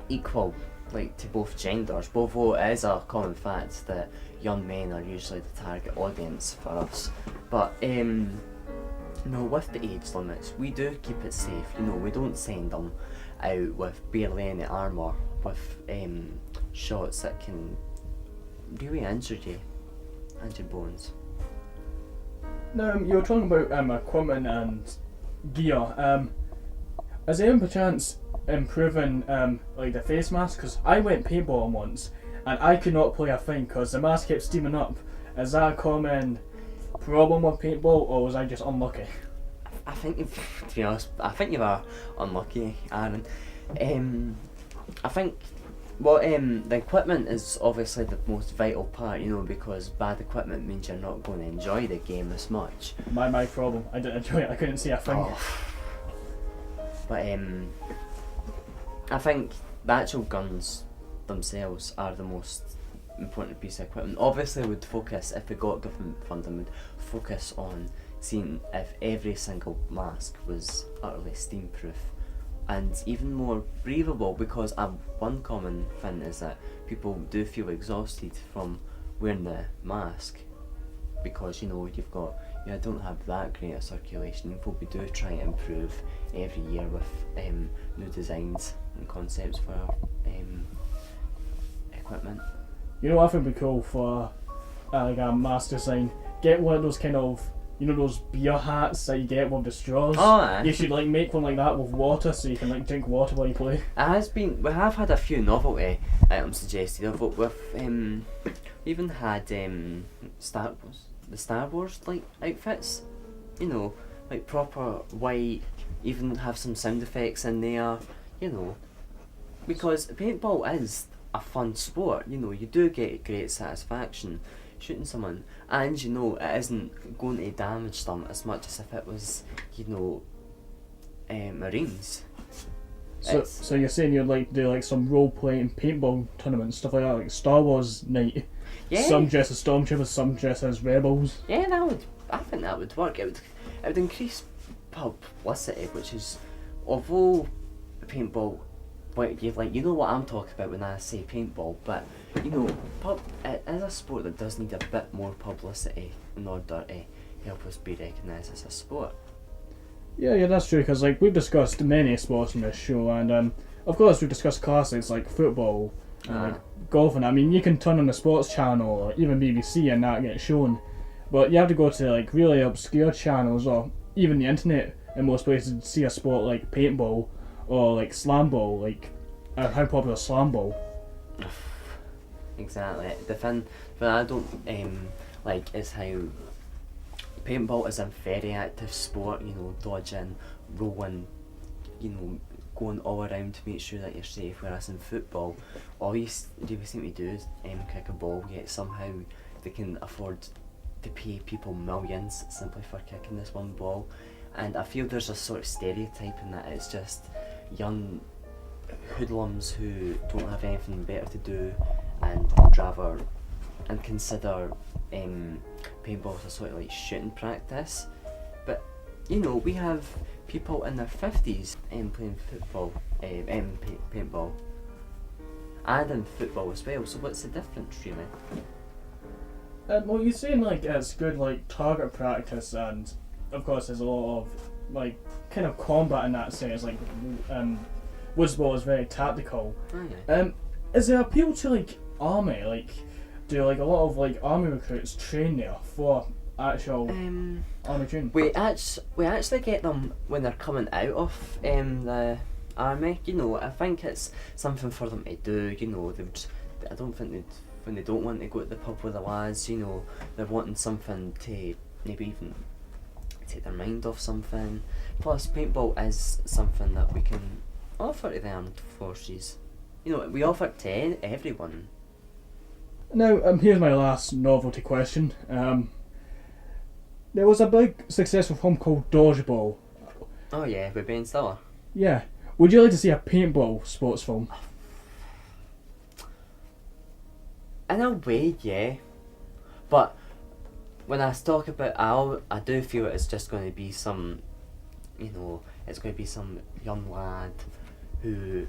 equal, like, to both genders, although it is a common fact that young men are usually the target audience for us. But no, with the age limits, we do keep it safe. You know, we don't send them out with barely any armour, with shots that can really injure you, injure bones. Now, you were talking about equipment and gear. Is there any chance improving like the face mask? Because I went paintballing once and I could not play a thing because the mask kept steaming up. Is that a common problem with paintball, or was I just unlucky? I think, to be honest, I think you are unlucky, Aaron. I think the equipment is obviously the most vital part, you know, because bad equipment means you're not going to enjoy the game as much. My problem. I didn't enjoy it. I couldn't see a thing. Oh. But I think the actual guns themselves are the most important piece of equipment. Obviously, would focus, if we got government funding, would focus on seeing if every single mask was utterly steam proof and even more breathable, because one common thing is that people do feel exhausted from wearing the mask because, you know, you don't have that great a circulation. But we do try to improve every year with new designs and concepts for our equipment. You know what I think would be cool for like a mask design? Get one of those kind of, you know, those beer hats that you get with the straws. Oh, aye. You should like make one like that with water, so you can like drink water while you play. We have had a few novelty items suggested. We even had the Star Wars like outfits, you know, like proper white. Even have some sound effects in there, you know, because paintball is a fun sport. You know, you do get great satisfaction shooting someone, and you know it isn't going to damage them as much as if it was, you know, Marines. So you're saying you'd like to do like some role playing paintball tournaments, stuff like that, like Star Wars night. Yeah. Some dress as stormtroopers, some dress as rebels. Yeah, I think that would work. It would increase publicity, which is, although paintball, you know what I'm talking about when I say paintball, but you know, it is a sport that does need a bit more publicity in order to help us be recognised as a sport. Yeah, that's true, because like we've discussed many sports in this show, and of course we've discussed classics like football and like golf, and I mean you can turn on the sports channel or even BBC and that get shown, but you have to go to like really obscure channels or even the internet in most places to see a sport like paintball or like slam ball, like how popular slam ball. Exactly. The thing that I don't like is how paintball is a very active sport, you know, dodging, rolling, you know, going all around to make sure that you're safe, whereas in football, all you really seem to do is kick a ball, yet somehow they can afford to pay people millions simply for kicking this one ball. And I feel there's a sort of stereotype in that it's just young hoodlums who don't have anything better to do and would rather and consider paintball as a sort of like shooting practice. But you know, we have people in their 50s playing football, paintball, and in football as well. So what's the difference really? Well, you're saying like it's good like target practice, and of course there's a lot of like kind of combat in that sense. Like Woodsball is very tactical. Oh, yeah. Is there appeal to like army? Like, do like a lot of like army recruits train there for actual army training? We actually get them when they're coming out of the army. You know, I think it's something for them to do. You know, I don't think when they don't want to go to the pub with the lads, you know, they're wanting something to maybe even take their mind off something. Plus, paintball is something that we can offer to the armed forces. You know, we offer it to everyone. Now, here's my last novelty question. There was a big successful film called Dodgeball. Oh yeah, with Ben Stiller. Yeah. Would you like to see a paintball sports film? In a way, yeah. But when I talk about I do feel it's just going to be some, you know, it's going to be some young lad who